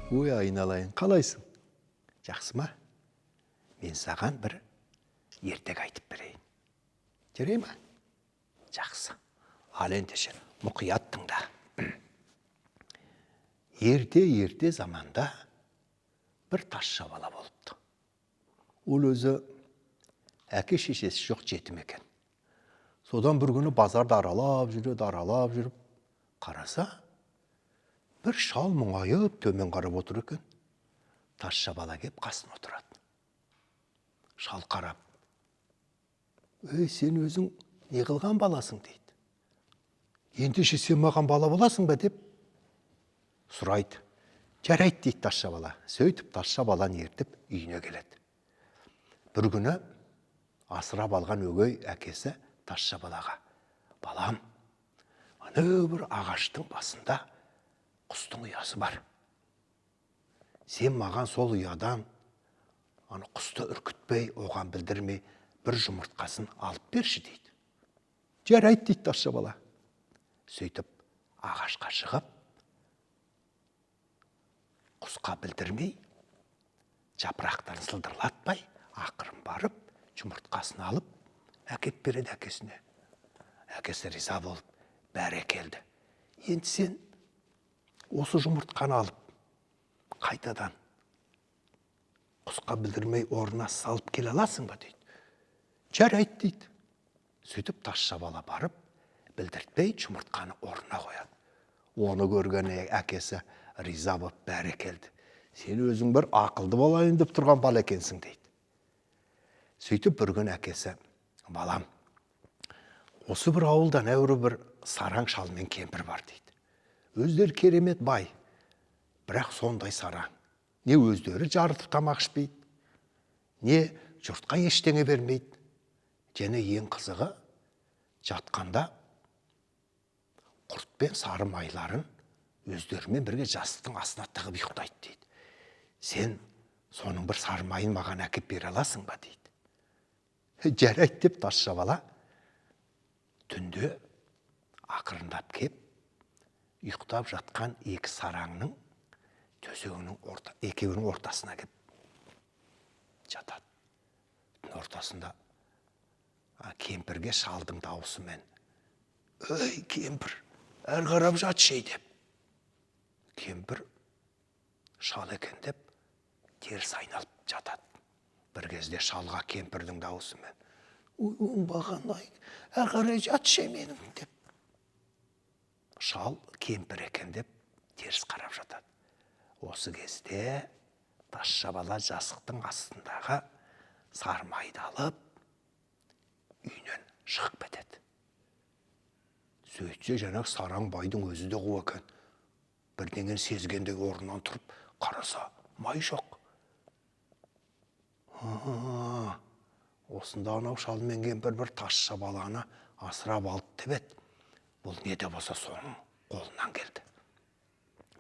Ой, айналайын, қалайсың? Жақсы ма? Мен саған бір ертек айтып берейін. Жарай ма? Жақсы. Ал ендеше мұқият тыңда. Ерте заманда бір тазша бала болыпты. Ол өзі әке шешесі жоқ жетім екен. Содан бір күні базарды аралап жүріп, қараса, бір шал мұңайып төмен қарап отыр екен. Тазша бала кеп қасына отырады. Шал қарап, «Ей, сен өзің не қылған баласың?» дейді. «Ендеше сен маған бала боласың ба?» деп сұрайды. «Жарайды» дейді тазша бала. Сөйтіп тазша баланы ертіп үйіне келеді. Бір күні асырап алған өгей әкесі тазша балаға, «Балам, ана бір ағаштың басында құстың ұясы бар. Сен маған сол ұядан құсты үркітпей, оған білдірмей, бір жұмыртқасын алып берші» дейді. «Жарайды» дейді тазша бала. Сөйтіп ағашқа шығып, құсқа білдірмей, жапырақтарын сылдырлатпай, ақырын барып, жұмыртқасын алып, әкеп береді әкесіне. Әкесі риза болып, бәрекелді. «Енді сен осы жұмыртқаны алып, қайтадан құсқа білдірмей орнына салып келе аласың ба?» дейді. «Жарайды» дейді. Сөйтіп тазша бала барып, білдіртпей жұмыртқаны орнына қояды. Оны көрген әкесі риза болып, бәрекелді. «Сен өзің бір ақылды болайын деп тұрған бала екенсің» дейді. Сөйтіп бір күн әкесі, «Балам, осы бір ауылдан әуірі бір сараң шал мен кемпір бар» дейді. «Өздері керемет бай, бірақ сондай сараң. Не өздері жарытып тамақ ішпейді, не жұртқа ештеңе бермейді. Және ең қызығы, жатқанда құрт пен сары майларын өздерімен бірге жастықтың астына тығып ұйықтайды» дейді. «Сен соның бір сары майын маған әкеп бере аласың ба?» дейді. «Жарайды» деп тазша бала түнде ақырындап кеп, ұйықтап жатқан екі сараңның екеуінің ортасына кеп жатады. Түн ортасында кемпірге шалдың дауысымен, «Ей, кемпір, әр қарап жатшы» деп. Кемпір шал екен деп теріс айналып жатады. Бір кезде шалға кемпірдің дауысымен, «Ой, оңбаған-ай, әр қарай жатшы менің» деп. Шал кемпір екен деп теріс қарап жатады. Осы кезде тазша бала жастықтың астындағы сармайды алып, үйінен шығып кетеді. Сөйтсе, жаңағы сараң байдың өзі де қу екен. Бірдеңені сезгендей орнынан тұрып, қараса, май жоқ. Осында анау шал мен кемпір бір тазша баланы асырап алды деп еді. Бұл не де болса соның қолынан келді.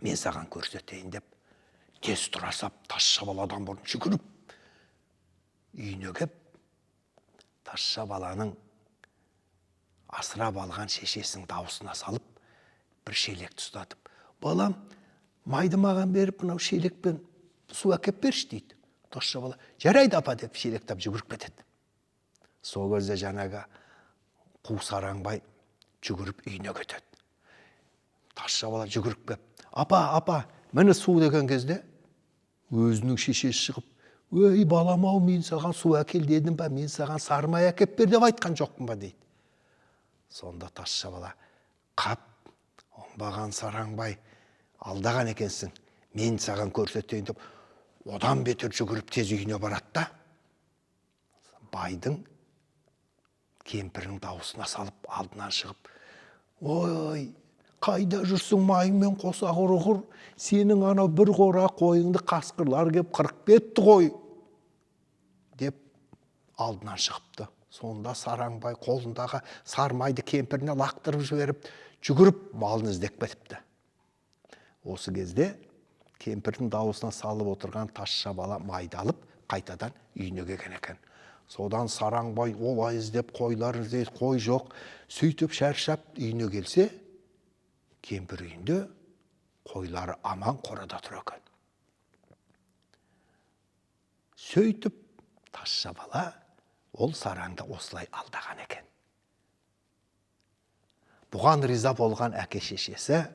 Мен саған көрсетейін деп, тез тұра сап, тазша баладан бұрын жүгіріп, үйіне кеп, тазша баланың асырап алған шешесінің дауысына салып, бір шелекті ұстатып, «Балам, майды маған беріп, мынау шелекпен су әкеп берші» дейді. Тазша бала, «Жарайды апа» деп шелектеп жүгіріп кетеді. Сол кезде жаңағы қу сараңбай жүгіріп үйіне кетеді. Тазша бала жүгіріп кеп, «Апа, міне су» деген кезде өзінің шешесі шығып, «Ей, балам-ау, мен саған су әкел дедім ба, мен саған сары май әкеп бер деп айтқан жоқпын ба» дейді. Сонда тазша бала, «Қап, оңбаған сараңбай, алдаған екенсің, мен саған көрсетейін» деп, одан бетер жүгіріп тез үйіне барады да, байдың кемпірінің дауысына салып, алдынан шығып, «Ой, қайда жүрсің майыңмен қоса құрғыр, сенің анау бір қора қойыңды қасқырлар кеп қырып кетті ғой» деп алдынан шығыпты. Сонда сараңбай қолындағы сармайды кемпіріне лақтырып жіберіп, жүгіріп малын іздеп кетіпті. Осы кезде кемпірдің дауысына салып отырған тазша бала майды алып, қайтадан үйіне келген екен. Содан сараңбай олай іздеп, қойлар іздеп, қой жоқ. Сөйтіп шаршап үйіне келсе, кемпір үйінде қойлары аман қорада тұр екен. Сөйтіп, тазша бала ол сараңды осылай алдаған екен. Бұған риза болған әке шешесі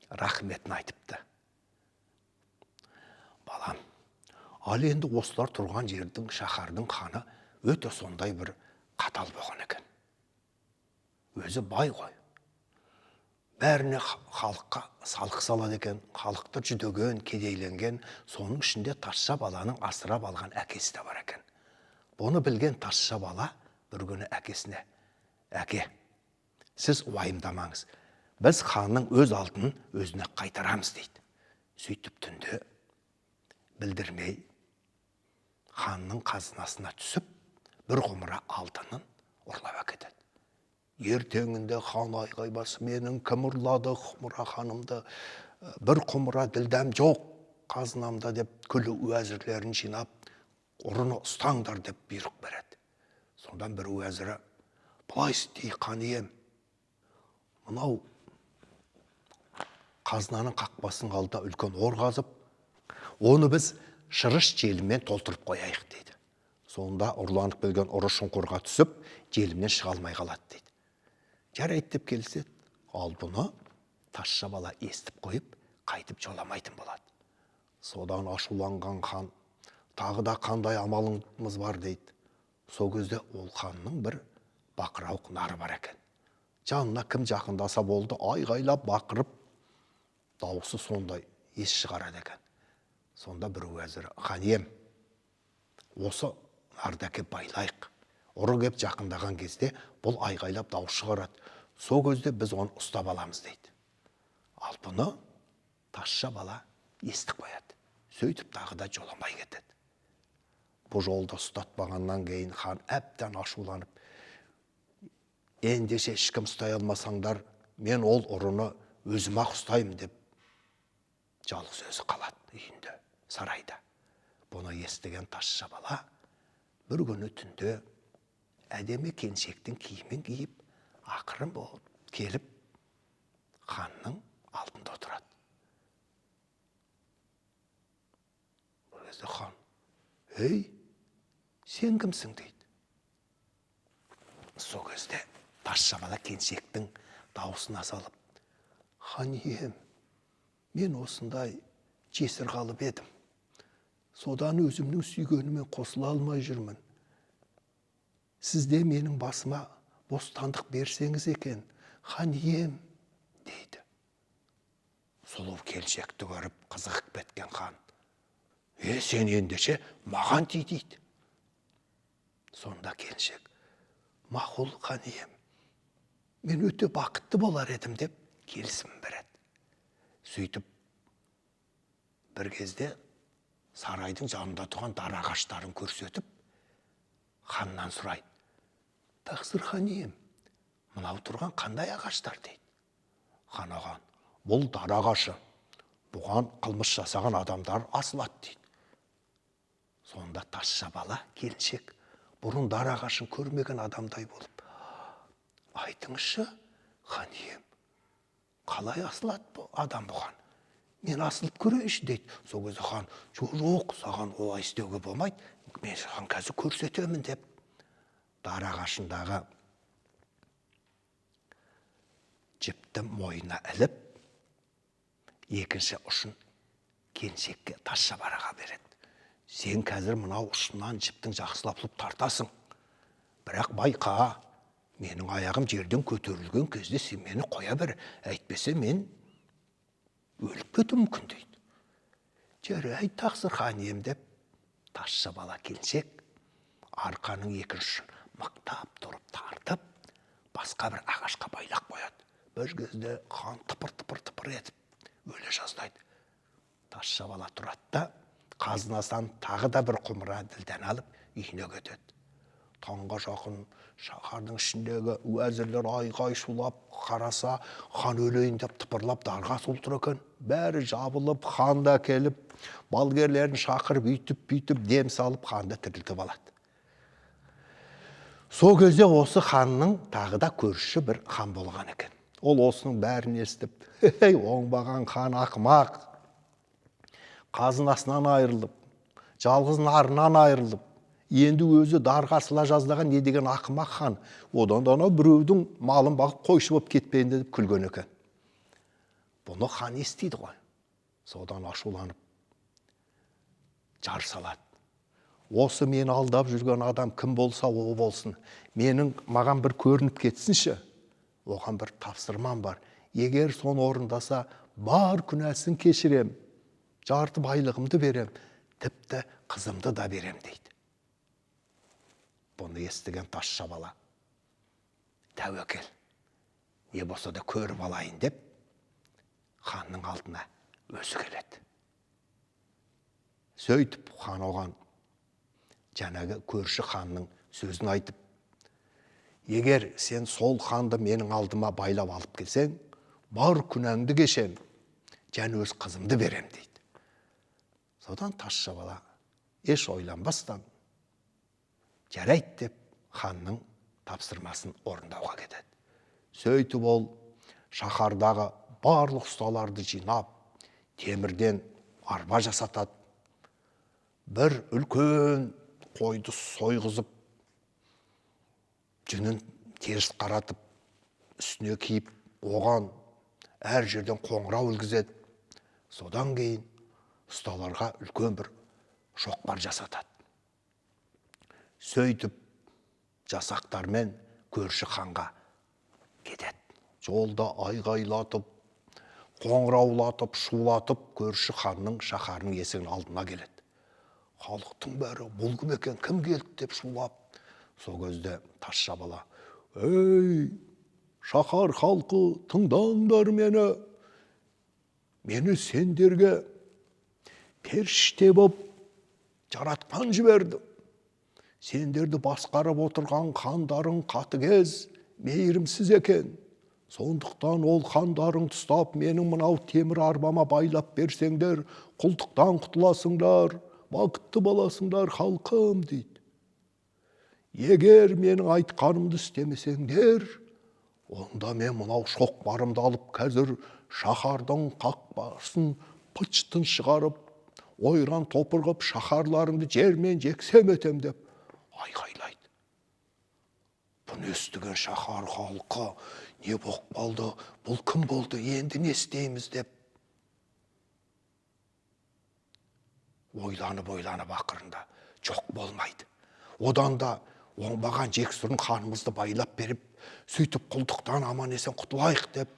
рахметін айтыпты. Балам, ал енді осылар тұрған жердің, шаһардың ханы өте сондай бір қатал болған екен. Өзі бай ғой. Бәріне халыққа салық салады екен, халықты жүдеген, кедейленген, соның ішінде тазша баланың асырап алған әкесі де бар екен. Бұны білген тазша бала бір күні әкесіне: әке, сіз уайымдамаңыз, біз ханның өз алтынын өзіне қайтарамыз дейді. Сөйтіп түнде білдірмей ханның қазынасына түсіп, бір құмыра алтынын ұрлап әкетеді. Ертеңінде хан айғайлап: менің кім ұрлады құмыра ханымды, бір құмыра ділдәм жоқ қазынамда деп, күллі уәзірлерін жинап, ұрыны ұстаңдар деп бұйрық береді. Сондан бір уәзірі: былай істей хан ием, мынау қазынаның қақпасының алдына үлкен ор қазып, оны біз шырыш желіммен толтырып қояйық дейді. Сонда ұрланып келген ұры шұңқырға түсіп, желімнен шыға алмай қалады дейді. Жарайды деп келіседі. Ал бұны тазша бала естіп қойып, қайтып жоламайтын болады. Содан ашуланған хан: тағы да қандай амалыңыз бар дейді. Сол кезде ол ханның бір бақырауық нары бар екен. Жанына кім жақындаса болды, айғайлап бақырып, дауысы сондай ес шығарады екен. Сонда бір уәзірі: хан ием, осы нарды әкеп байлайық. Ұры кеп жақындаған кезде бұл айғайлап дауыс шығарады. Сол кезде біз оны ұстап аламыз дейді. Ал бұны тазша бала естіп қояды. Сөйтіп тағы да жоламай кетеді. Бұл жолда ұстатпағаннан кейін хан әбден ашуланып: ендеше ешкім ұстай алмасаңдар, мен ол ұрыны өзім-ақ ұстаймын деп, жалғыз өзі қалады үйінде, сарайда. Бұны естіген тазша бала бір күні түнде әдемі келіншектің киімін киіп, ақырын болып келіп, ханның алдында отырады. Бұл кезде хан: ей, сен кімсің дейді. Сол кезде тазша бала келіншектің даусына салып: хан ием, мен осындай жесір қалып едім. Содан өзімнің сүйгеніме қосыла алмай жүрмін. Сізде менің басыма бостандық берсеңіз екен, хан ием, дейді. Сұлу келіншекті көріп қызығып кеткен хан: сен ендеше маған тий дейді. Сонда келіншек: мақұл хан ием, мен өте бақытты болар едім деп келісім береді. Сөйтіп бір кезде сарайдың жанында тұрған дар ағаштарын көрсетіп, ханнан сұрайды: тақсыр хан ием, мынау тұрған қандай ағаштар дейді. Хан: аған, бұл дар ағашы, бұған қылмыс жасаған адамдар асылады дейді. Сонда тазша бала келіншек бұрын дар ағашын көрмеген адамдай болып: айтыңызшы хан ием, қалай асылады бұл адам бұған? Мен асылып көрейінші дейді. Сол кезде хан: жоқ, саған олай істеуге болмайды, мен саған қазір көрсетемін деп, дар ағашындағы жіпті мойнына іліп, екінші ұшын келіншекке, тазша балаға береді. Сен қазір мынау ұшынан жіптің жақсылап тартасың. Бірақ байқа, менің аяғым жерден көтерілген кезде сен мені қоя бер, әйтпесе мен өліп кетуім мүмкін дейді. Жарайды тақсыр хан ием деп, тазша бала келіншек арқаның екінші ұшын мықтап тұрып тартып, басқа бір ағашқа байлап қояды. Бір кезде хан тыпыр етіп өле жаздайды. Тазша бала тұрады да, қазынасынан тағы да бір құмыра ділдән алып үйіне кетеді. Таңға жақын шаһардың ішіндегі уәзірлер айғай шулап қараса, хан өлейін деп тыпырлап дарға солтыр екен. Бәрі жабылып, хан да келіп, балгерлерін шақырып, үйтіп дем салып, ханды тірілтіп алады. Сол кезде осы ханның тағы да көрші бір хан болған екен. Ол осының бәрін естіп: оңбаған хан, ақымақ, қазынасынан айырылып, Жалғыз нарынан айырылып, енді өзі дарға асыла жаздаған не деген ақымақ хан. Одан да анау біреудің малын бағып қойшы болып кетпейін деп күлген екен. Бұны хан естиді ғой. Содан ашуланып жар салады. Осы мені алдап жүрген адам кім болса о болсын. Маған бір көрініп кетсінші. Оған бір тапсырмам бар. Егер соны орындаса, бар күнәсін кешірем. Жарты байлығымды берем. Тіпті қызымды да берем дейді. Бұны естіген тазша бала. Тәуекел. Не болса да көріп алайын деп, ханның алдына өзі келеді. Сөйтіп хан оған жаңағы көрші ханның сөзін айтып, егер сен сол ханды менің алдыма байлап алып келсең, бар күнәңді кешем, және өз қызымды берем дейді. Содан тазша бала еш ойланбастан жарайды деп ханның тапсырмасын орындауға кетеді. Сөйтіп ол шаһардағы барлық ұсталарды жинап, темірден арба жасатады. Бір үлкен қойды сойғызып, жүнін теріс қаратып, үстіне киіп, оған әр жерден қоңырау ілгізеді. Содан кейін ұсталарға үлкен бір шоқпар жасатады. Сөйтіп жасақтармен көрші ханға кетеді. Жолда айғайлатып, қоңыраулатып, шулатып, көрші ханның шаһарының есігінің алдына келеді. Халықтың бәрі бұл кім екен, кім келді деп шулап. Сол кезде тазша бала, ей, шаһар халқы, тыңдаңдар мені. Мені сендерге періште боп жаратқан жіберді. Сендерді басқарып отырған хандарың қатыгез, мейірімсіз екен. Сондықтан ол хандарың ұстап, менің мынау темір арбама байлап берсеңдер, құлдықтан құтыласыңдар, бақытты боласыңдар халқым дейді. Егер менің айтқанымды істемесеңдер, онда мен мынау шоқпарымды алып, қазір шаһардың қақпасын пыштын шығарып, ойран топырғып, шаһарларыңды жермен жексем етем деп айғайлайды. Бұны естіген шаһар халқы, не боқ болды, бұл кім болды, енді не істейміз деп ойланып ақырында жоқ болмайды. Одан да оңбаған жексұрын ханымызды байлап беріп, сөйтіп құлдықтан аман есен құтылайық деп,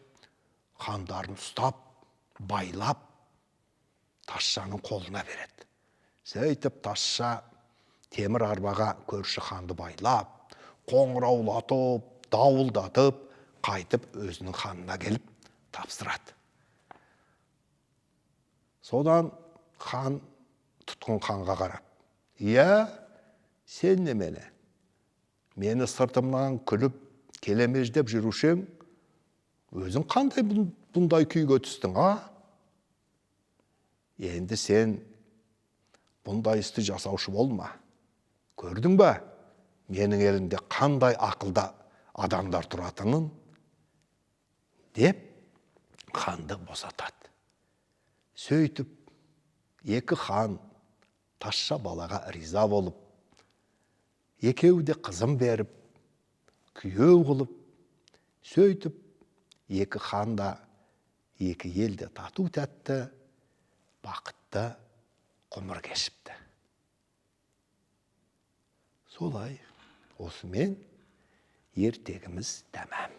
хандарын ұстап, байлап, тазшаның қолына береді. Сөйтіп тазша темір арбаға көрші ханды байлап, қоңыраулатып, дауылдатып, қайтып өзінің ханына келіп тапсырады. Содан хан тұтқын ханға қарап, «Иә, сен немене? Мені сыртымнан күліп, келемеждеп жүрушең, өзің қандай бұндай күйге түстің, а? Енді сен бұндай істі жасаушы болма. Көрдің ба? Менің елімде қандай ақылда адамдар тұратынын?» деп ханды босатады. Сөйтіп, екі хан тазша балаға риза болып, екеуі де қызым беріп, күйеу қылып, сөйтіп, екі хан да, екі ел де тату тәтті, бақытты ғұмыр кешіпті. Солай, осымен ертегіміз тәмам.